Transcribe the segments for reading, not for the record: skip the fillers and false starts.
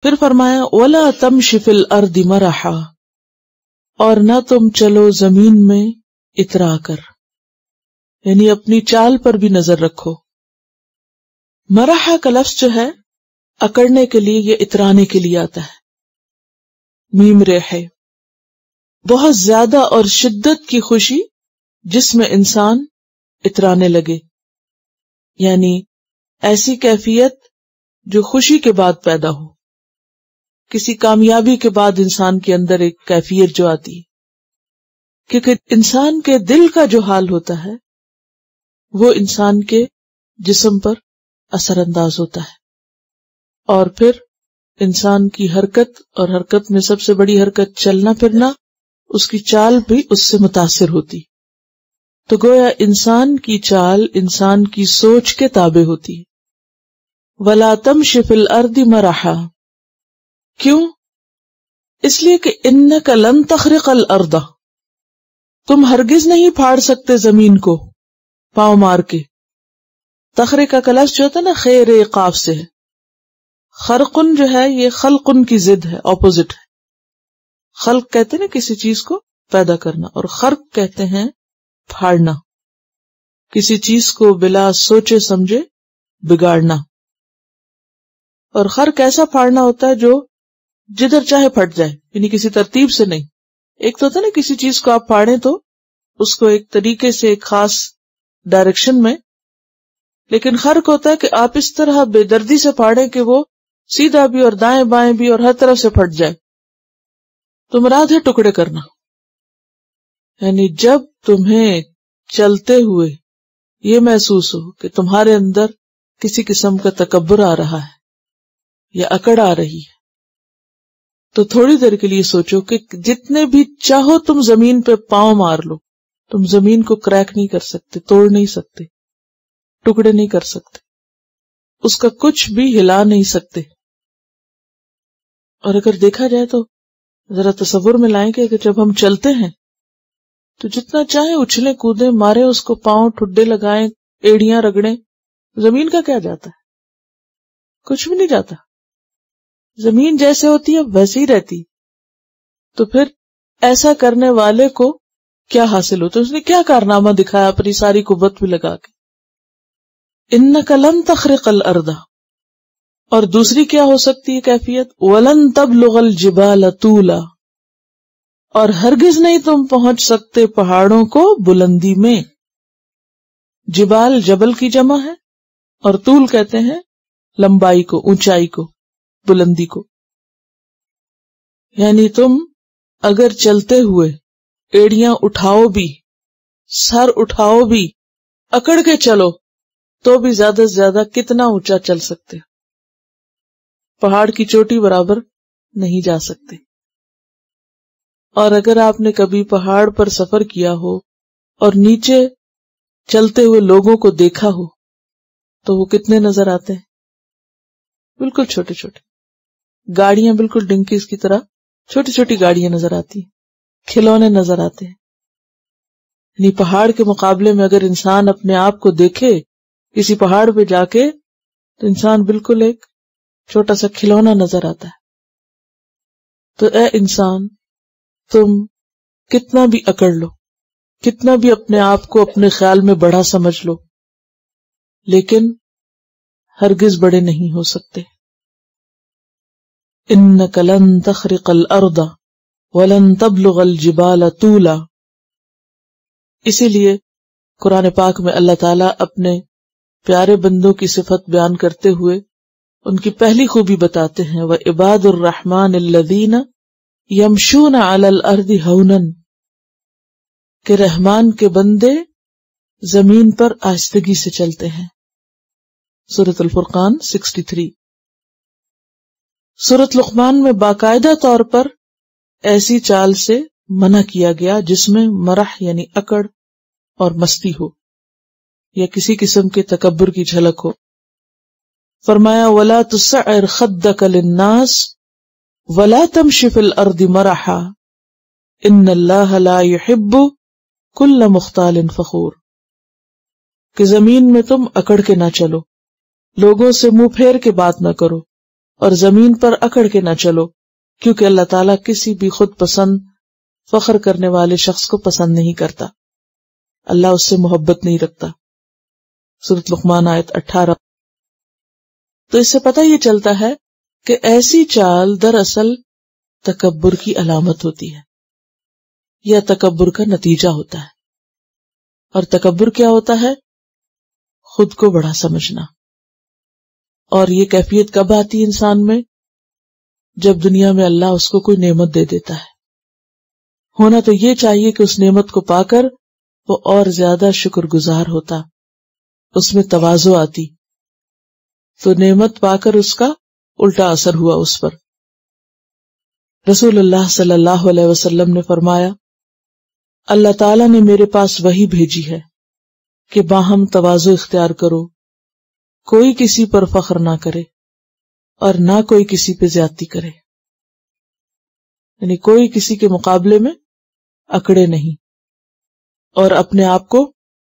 پھر فرمایا وَلَا تَمْشِ فِي الْأَرْضِ مَرَحًا، اور نہ تم چلو زمین میں اترا کر، یعنی اپنی چال پر بھی نظر رکھو۔ مرحا کا لفظ جو ہے اکڑنے کے لیے، یہ اترانے کے لیے آتا ہے، میم ریحے، بہت زیادہ اور شدت کی خوشی جس میں انسان اترانے لگے، یعنی ایسی کیفیت جو خوشی کے بعد پیدا ہو، کسی کامیابی کے بعد انسان کے اندر ایک کیفیت جو آتی ہے، کیونکہ انسان کے دل کا جو حال ہوتا ہے وہ انسان کے جسم پر اثر انداز ہوتا ہے، اور پھر انسان کی حرکت، اور حرکت میں سب سے بڑی حرکت چلنا پھرنا، اس کی چال بھی اس سے متاثر ہوتی، تو گویا انسان کی چال انسان کی سوچ کے تابع ہوتی ہے۔ وَلَا تَمْشِ فِي الْأَرْضِ مَرَحًا، کیوں؟ اس لیے کہ اِنَّكَ لَن تَخْرِقَ الْأَرْضَ، تم ہرگز نہیں پھاڑ سکتے زمین کو پاؤں مار کے۔ تخرقہ کا لفظ جو ہوتا ہے نا، خیر قاف سے ہے، خرقن جو ہے یہ خلقن کی ضد ہے، اپوزٹ ہے۔ خلق کہتے ہیں نا کسی چیز کو پیدا کرنا، اور خرق کہتے ہیں پھاڑنا، کسی چیز کو بلا سوچے سمجھے بگاڑنا۔ اور خرق ایسا پھاڑنا ہوتا ہے جو جدھر چاہے پھٹ جائے، یعنی کسی ترتیب سے نہیں۔ ایک تو ہوتا ہے نا کسی چیز کو آپ پھاڑیں تو اس کو ایک طریقے سے ایک خاص ڈائریکشن میں، لیکن خرق ہوتا ہے کہ آپ اس طرح بے دردی سے پھاڑیں کہ وہ سیدھا بھی اور دائیں بائیں بھی اور ہر طرف سے پھٹ جائے۔ تو مراد ہے ٹکڑے کرنا، یعنی جب تمہیں چلتے ہوئے یہ محسوس ہو کہ تمہارے اندر کسی قسم کا تکبر آ رہا ہے یا اکڑ آ رہی ہے، تو تھوڑی دیر کے لیے سوچو کہ جتنے بھی چاہو تم زمین پہ پاؤں مار لو، تم زمین کو کریک نہیں کر سکتے، توڑ نہیں سکتے، ٹکڑے نہیں کر سکتے، اس کا کچھ بھی ہلا نہیں سکتے۔ اور اگر دیکھا جائے تو ذرا تصور میں لائیں کہ جب ہم چلتے ہیں تو جتنا چاہیں اچھلیں کودیں ماریں اس کو، پاؤں ٹھڈے لگائیں، ایڑیاں رگڑیں، زمین کا کیا جاتا ہے؟ کچھ بھی نہیں جاتا، زمین جیسے ہوتی ہے ویسے ہی رہتی۔ تو پھر ایسا کرنے والے کو کیا حاصل ہوتا ہے؟ اس نے کیا کارنامہ دکھایا اپنی ساری قوت بھی لگا کے؟ اِنَّكَ لَن تَخْرِقَ الْأَرْضَ، اور دوسری کیا ہو سکتی ہے کیفیت؟ وَلَن تَبْلُغَ الْجِبَالَ طُولًا، اور ہرگز نہیں تم پہنچ سکتے پہاڑوں کو بلندی میں۔ جبال جبل کی جمع ہے، اور طول کہتے ہیں لمبائی کو، اونچائی کو، بلندی کو۔ یعنی تم اگر چلتے ہوئے ایڑیاں اٹھاؤ بھی، سر اٹھاؤ بھی، اکڑ کے چلو تو بھی زیادہ سے زیادہ کتنا اونچا چل سکتے؟ پہاڑ کی چوٹی برابر نہیں جا سکتے۔ اور اگر آپ نے کبھی پہاڑ پر سفر کیا ہو اور نیچے چلتے ہوئے لوگوں کو دیکھا ہو تو وہ کتنے نظر آتے ہیں؟ بالکل چھوٹے چھوٹے، گاڑیاں بالکل ڈنکیز کی طرح چھوٹی چھوٹی گاڑیاں نظر آتی ہیں، کھلونے نظر آتے ہیں۔ یعنی پہاڑ کے مقابلے میں اگر انسان اپنے آپ کو دیکھے کسی پہاڑ پہ جا کے تو انسان بالکل ایک چھوٹا سا کھلونا نظر آتا ہے۔ تو اے انسان، تم کتنا بھی اکڑ لو، کتنا بھی اپنے آپ کو اپنے خیال میں بڑا سمجھ لو، لیکن ہرگز بڑے نہیں ہو سکتے۔ اِنَّكَ لَن تَخْرِقَ الْأَرْضَ وَلَن تَبْلُغَ الْجِبَالَ طُولًا۔ اسی لیے قرآن پاک میں اللہ تعالیٰ اپنے پیارے بندوں کی صفت بیان کرتے ہوئے ان کی پہلی خوبی بتاتے ہیں، وَعِبَادُ الرَّحْمَنِ الَّذِينَ يَمْشُونَ عَلَى الْأَرْضِ هَوْنًا، کہ رحمان کے بندے زمین پر آہستگی سے چلتے ہیں۔ سورۃ الفرقان 63۔ سورۃ لقمان میں باقاعدہ طور پر ایسی چال سے منع کیا گیا جس میں مرح یعنی اکڑ اور مستی ہو یا کسی قسم کے تکبر کی جھلک ہو۔ فرمایا وَلَا تُسَعِّرْ خَدَّكَ لِلنَّاسِ وَلَا تَمْشِ فِي الْأَرْضِ مَرَحًا إِنَّ اللَّهَ لَا يُحِبُّ كُلَّ مُخْتَالٍ فَخُورٍ، کہ زمین میں تم اکڑ کے نہ چلو، لوگوں سے منہ پھیر کے بات نہ کرو، اور زمین پر اکڑ کے نہ چلو، کیونکہ اللہ تعالیٰ کسی بھی خود پسند فخر کرنے والے شخص کو پسند نہیں کرتا، اللہ اس سے محبت نہیں رکھتا۔ سورۃ لقمان آیت 18۔ تو اس سے پتہ یہ چلتا ہے کہ ایسی چال دراصل تکبر کی علامت ہوتی ہے یا تکبر کا نتیجہ ہوتا ہے۔ اور تکبر کیا ہوتا ہے؟ خود کو بڑا سمجھنا۔ اور یہ کیفیت کب آتی ہے انسان میں؟ جب دنیا میں اللہ اس کو کوئی نعمت دے دیتا ہے۔ ہونا تو یہ چاہیے کہ اس نعمت کو پا کر وہ اور زیادہ شکر گزار ہوتا، اس میں تواضع آتی، تو نعمت پا کر اس کا الٹا اثر ہوا اس پر۔ رسول اللہ صلی اللہ علیہ وسلم نے فرمایا، اللہ تعالیٰ نے میرے پاس وحی بھیجی ہے کہ باہم تواضع اختیار کرو، کوئی کسی پر فخر نہ کرے اور نہ کوئی کسی پہ زیادتی کرے، یعنی کوئی کسی کے مقابلے میں اکڑے نہیں اور اپنے آپ کو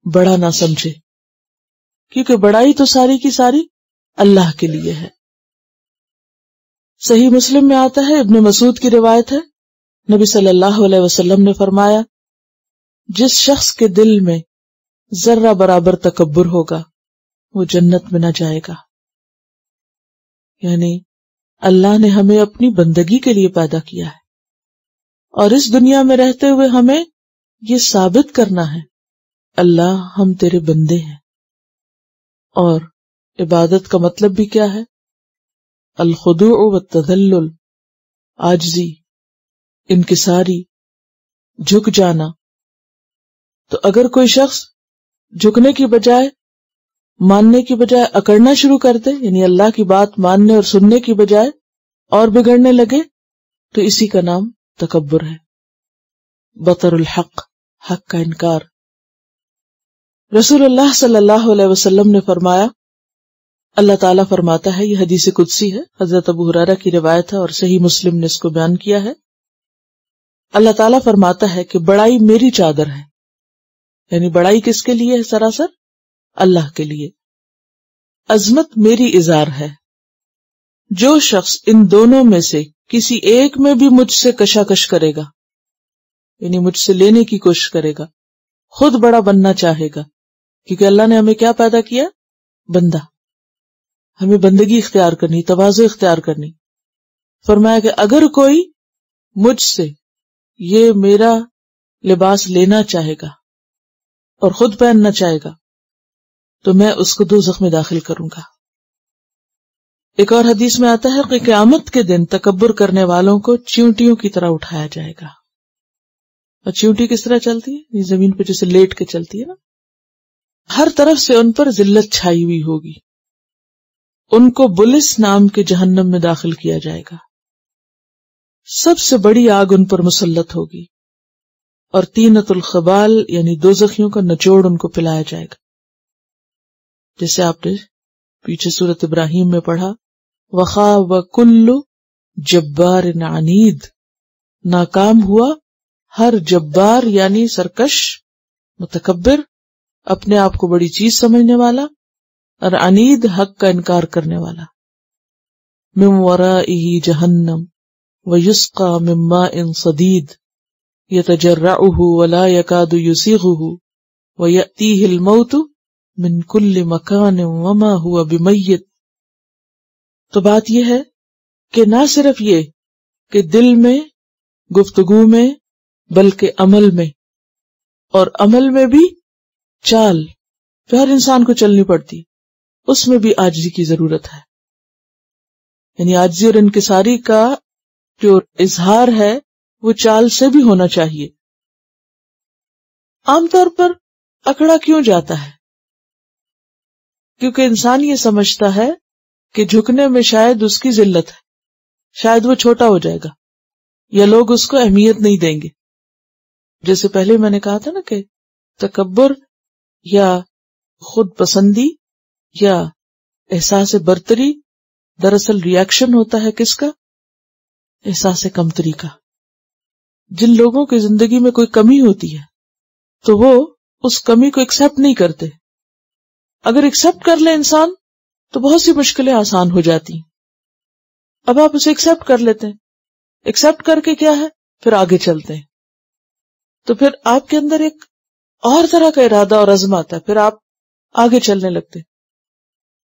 بڑا نہ سمجھے، کیونکہ بڑائی تو ساری کی ساری اللہ کے لیے ہے۔ صحیح مسلم میں آتا ہے، ابن مسعود کی روایت ہے، نبی صلی اللہ علیہ وسلم نے فرمایا، جس شخص کے دل میں ذرہ برابر تکبر ہوگا وہ جنت میں نہ جائے گا۔ یعنی اللہ نے ہمیں اپنی بندگی کے لیے پیدا کیا ہے، اور اس دنیا میں رہتے ہوئے ہمیں یہ ثابت کرنا ہے، اللہ ہم تیرے بندے ہیں۔ اور عبادت کا مطلب بھی کیا ہے؟ الخضوع والتذلل، عاجزی، انکساری، جھک جانا۔ تو اگر کوئی شخص جھکنے کی بجائے، ماننے کی بجائے اکڑنا شروع کر دے، یعنی اللہ کی بات ماننے اور سننے کی بجائے اور بگڑنے لگے، تو اسی کا نام تکبر ہے، بطر الحق، حق کا انکار۔ رسول اللہ صلی اللہ علیہ وسلم نے فرمایا، اللہ تعالیٰ فرماتا ہے، یہ حدیث قدسی ہے، حضرت ابو ہریرہ کی روایت ہے اور صحیح مسلم نے اس کو بیان کیا ہے۔ اللہ تعالیٰ فرماتا ہے کہ بڑائی میری چادر ہے، یعنی بڑائی کس کے لیے ہے؟ سراسر اللہ کے لیے۔ عظمت میری ازار ہے، جو شخص ان دونوں میں سے کسی ایک میں بھی مجھ سے کشاکش کرے گا، یعنی مجھ سے لینے کی کوشش کرے گا، خود بڑا بننا چاہے گا، کیونکہ اللہ نے ہمیں کیا پیدا کیا؟ بندہ، ہمیں بندگی اختیار کرنی، تواضع اختیار کرنی۔ فرمایا کہ اگر کوئی مجھ سے یہ میرا لباس لینا چاہے گا اور خود پہننا چاہے گا تو میں اس کو دوزخ میں داخل کروں گا۔ ایک اور حدیث میں آتا ہے کہ قیامت کے دن تکبر کرنے والوں کو چیونٹیوں کی طرح اٹھایا جائے گا۔ اور چیونٹی کس طرح چلتی ہے؟ یہ زمین پہ جیسے لیٹ کے چلتی ہے نا۔ ہر طرف سے ان پر ذلت چھائی ہوئی ہوگی، ان کو بلس نام کے جہنم میں داخل کیا جائے گا، سب سے بڑی آگ ان پر مسلط ہوگی، اور طینۃ الخبال یعنی دوزخیوں کا نچوڑ ان کو پلایا جائے گا، جیسے آپ نے پیچھے سورۃ ابراہیم میں پڑھا، وَخَابَ كُلُّ جَبَّارٍ عَنِيدٍ، ناکام ہوا ہر جبار یعنی سرکش، متکبر، اپنے آپ کو بڑی چیز سمجھنے والا، اور عنید حق کا انکار کرنے والا۔ من ورائہ جہنم ویسقى من ماء صدید یتجرعہ ولا یکاد یسیغہ ویأتیہ الموت من کل مکان وما ہوا بمیت۔ تو بات یہ ہے کہ نہ صرف یہ کہ دل میں، گفتگو میں، بلکہ عمل میں، اور عمل میں بھی چال جو ہر انسان کو چلنی پڑتی، اس میں بھی عاجزی کی ضرورت ہے۔ یعنی عاجزی اور انکساری کا جو اظہار ہے وہ چال سے بھی ہونا چاہیے۔ عام طور پر اکڑا کیوں جاتا ہے؟ کیونکہ انسان یہ سمجھتا ہے کہ جھکنے میں شاید اس کی ذلت ہے، شاید وہ چھوٹا ہو جائے گا یا لوگ اس کو اہمیت نہیں دیں گے۔ جیسے پہلے میں نے کہا تھا نا کہ تکبر یا خود پسندی یا احساس برتری دراصل ریاکشن ہوتا ہے کس کا؟ احساس کمتری کا۔ جن لوگوں کی زندگی میں کوئی کمی ہوتی ہے تو وہ اس کمی کو ایکسپٹ نہیں کرتے۔ اگر ایکسپٹ کر لے انسان تو بہت سی مشکلیں آسان ہو جاتی ہیں۔ اب آپ اسے ایکسپٹ کر لیتے ہیں، ایکسپٹ کر کے کیا ہے پھر آگے چلتے ہیں، تو پھر آپ کے اندر ایک اور طرح کا ارادہ اور عزم آتا ہے، پھر آپ آگے چلنے لگتے ہیں۔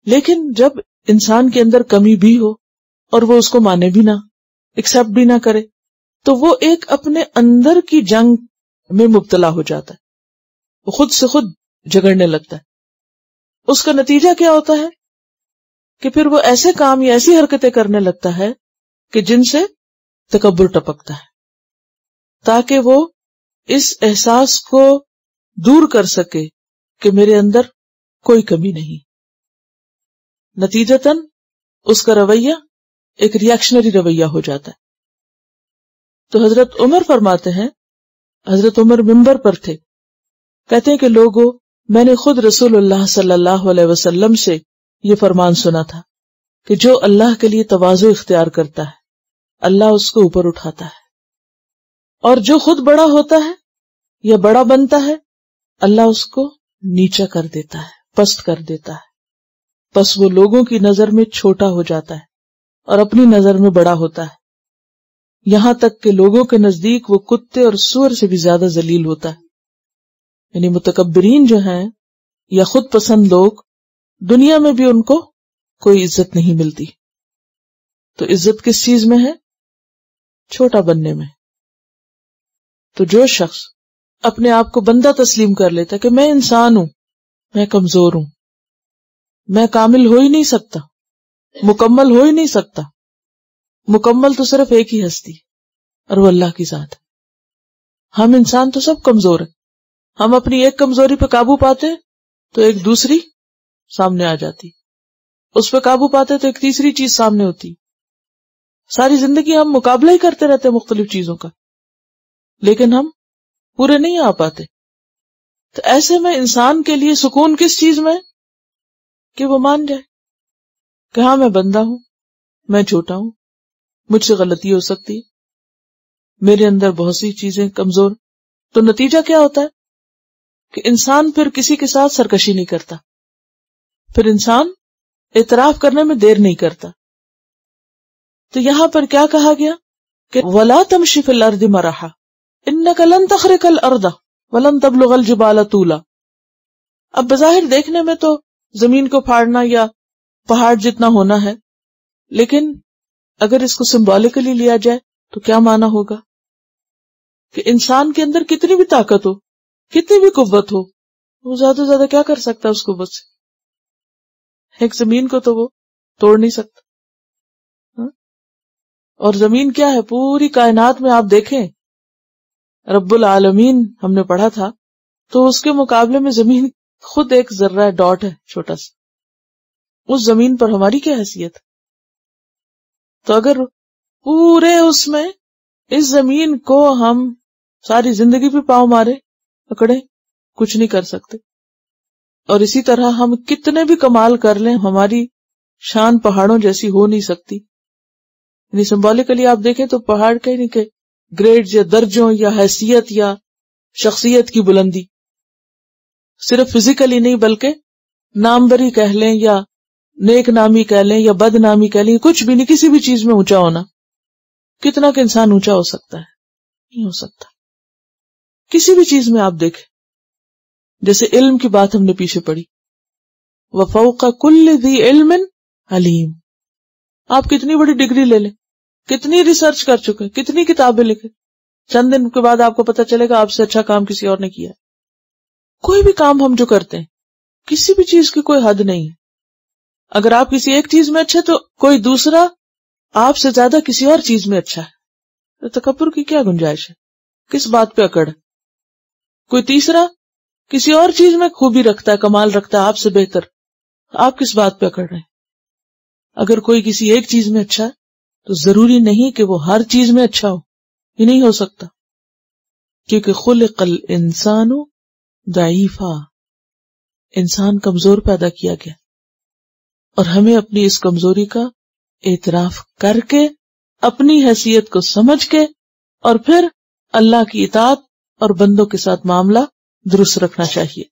لیکن جب انسان کے اندر کمی بھی ہو اور وہ اس کو مانے بھی نہ، ایکسپٹ بھی نہ کرے، تو وہ ایک اپنے اندر کی جنگ میں مبتلا ہو جاتا ہے، وہ خود سے خود جھگڑنے لگتا ہے۔ اس کا نتیجہ کیا ہوتا ہے کہ پھر وہ ایسے کام یا ایسی حرکتیں کرنے لگتا ہے کہ جن سے تکبر ٹپکتا ہے، تاکہ وہ اس احساس کو دور کر سکے کہ میرے اندر کوئی کمی نہیں۔ نتیجتاً اس کا رویہ ایک ریاکشنری رویہ ہو جاتا ہے۔ تو حضرت عمر فرماتے ہیں، حضرت عمر منبر پر تھے، کہتے ہیں کہ لوگوں، میں نے خود رسول اللہ صلی اللہ علیہ وسلم سے یہ فرمان سنا تھا کہ جو اللہ کے لیے تواضع اختیار کرتا ہے اللہ اس کو اوپر اٹھاتا ہے، اور جو خود بڑا ہوتا ہے یا بڑا بنتا ہے اللہ اس کو نیچا کر دیتا ہے، پست کر دیتا ہے۔ پس وہ لوگوں کی نظر میں چھوٹا ہو جاتا ہے اور اپنی نظر میں بڑا ہوتا ہے، یہاں تک کہ لوگوں کے نزدیک وہ کتے اور سور سے بھی زیادہ ذلیل ہوتا ہے۔ یعنی متکبرین جو ہیں یا خود پسند لوگ، دنیا میں بھی ان کو کوئی عزت نہیں ملتی۔ تو عزت کس چیز میں ہے؟ چھوٹا بننے میں۔ تو جو شخص اپنے آپ کو بندہ تسلیم کر لیتا کہ میں انسان ہوں، میں کمزور ہوں، میں کامل ہو ہی نہیں سکتا، مکمل ہو ہی نہیں سکتا، مکمل تو صرف ایک ہی ہستی اور وہ اللہ کی ذات ہے۔ ہم انسان تو سب کمزور ہیں، ہم اپنی ایک کمزوری پہ قابو پاتے تو ایک دوسری سامنے آ جاتی، اس پہ قابو پاتے تو ایک تیسری چیز سامنے ہوتی۔ ساری زندگی ہم مقابلہ ہی کرتے رہتے ہیں مختلف چیزوں کا، لیکن ہم پورے نہیں آ پاتے۔ تو ایسے میں انسان کے لیے سکون کس چیز میں کہ وہ مان جائے کہ ہاں میں بندہ ہوں، میں چھوٹا ہوں، مجھ سے غلطی ہو سکتی ہے، میرے اندر بہت سی چیزیں کمزور۔ تو نتیجہ کیا ہوتا ہے کہ انسان پھر کسی کے ساتھ سرکشی نہیں کرتا، پھر انسان اعتراف کرنے میں دیر نہیں کرتا۔ تو یہاں پر کیا کہا گیا کہ وَلَا تَمْشِ فِي الْأَرْضِ مَرَحًا إِنَّكَ لَن تَخْرِقَ الْأَرْضَ وَلَن تَبْلُغَ الْجِبَالَ طُولًا۔ اب بظاہر دیکھنے میں تو زمین کو پھاڑنا یا پہاڑ جتنا ہونا ہے، لیکن اگر اس کو سمبولیکلی لیا جائے تو کیا معنی ہوگا کہ انسان کے اندر کتنی بھی طاقت ہو، کتنی بھی قوت ہو، وہ زیادہ سے زیادہ کیا کر سکتا ہے اس قوت سے؟ ایک زمین کو تو وہ توڑ نہیں سکتا۔ اور زمین کیا ہے؟ پوری کائنات میں آپ دیکھیں، رب العالمین ہم نے پڑھا تھا، تو اس کے مقابلے میں زمین خود ایک ذرہ ڈاٹ ہے، چھوٹا سا۔ اس زمین پر ہماری کیا حیثیت؟ تو اگر پورے اس میں اس زمین کو ہم ساری زندگی بھی پاؤں مارے پکڑے کچھ نہیں کر سکتے، اور اسی طرح ہم کتنے بھی کمال کر لیں ہماری شان پہاڑوں جیسی ہو نہیں سکتی۔ یعنی سمبولیکلی آپ دیکھیں تو پہاڑ کہیں نہیں کہ گریڈز یا درجوں یا حیثیت یا شخصیت کی بلندی صرف فزیکلی نہیں بلکہ نامبری کہہ لیں یا نیک نامی کہہ لیں یا بد نامی کہہ لیں، کچھ بھی نہیں، کسی بھی چیز میں اونچا ہونا۔ کتنا کہ انسان اونچا ہو سکتا ہے؟ نہیں ہو سکتا۔ کسی بھی چیز میں آپ دیکھیں، جیسے علم کی بات ہم نے پیچھے پڑھی، وَفَوْقَ كُلِّ ذِي عِلْمٍ عَلِيمٍ۔ آپ کتنی بڑی ڈگری لے لیں، کتنی ریسرچ کر چکے، کتنی کتابیں لکھے، چند دن کے بعد آپ کو پتا چلے گا آپ سے اچھا کام کسی اور نے کیا ہے۔ کوئی بھی کام ہم جو کرتے ہیں، کسی بھی چیز کی کوئی حد نہیں ہے۔ اگر آپ کسی ایک چیز میں اچھے تو کوئی دوسرا آپ سے زیادہ کسی اور چیز میں اچھا ہے، تو تکبر کی کیا گنجائش ہے؟ کس بات پہ اکڑ ہے؟ کوئی تیسرا کسی اور چیز میں خوبی رکھتا ہے، کمال رکھتا ہے آپ سے بہتر، آپ کس بات پہ اکڑ رہے ہیں؟ اگر کوئی کسی ایک چیز میں اچھا ہے تو ضروری نہیں کہ وہ ہر چیز میں اچھا ہو، یہ نہیں ہو سکتا، کیونکہ خلق الانسان ضعیفا، انسان کمزور پیدا کیا گیا، اور ہمیں اپنی اس کمزوری کا اعتراف کر کے، اپنی حیثیت کو سمجھ کے، اور پھر اللہ کی اطاعت اور بندوں کے ساتھ معاملہ درست رکھنا چاہیے۔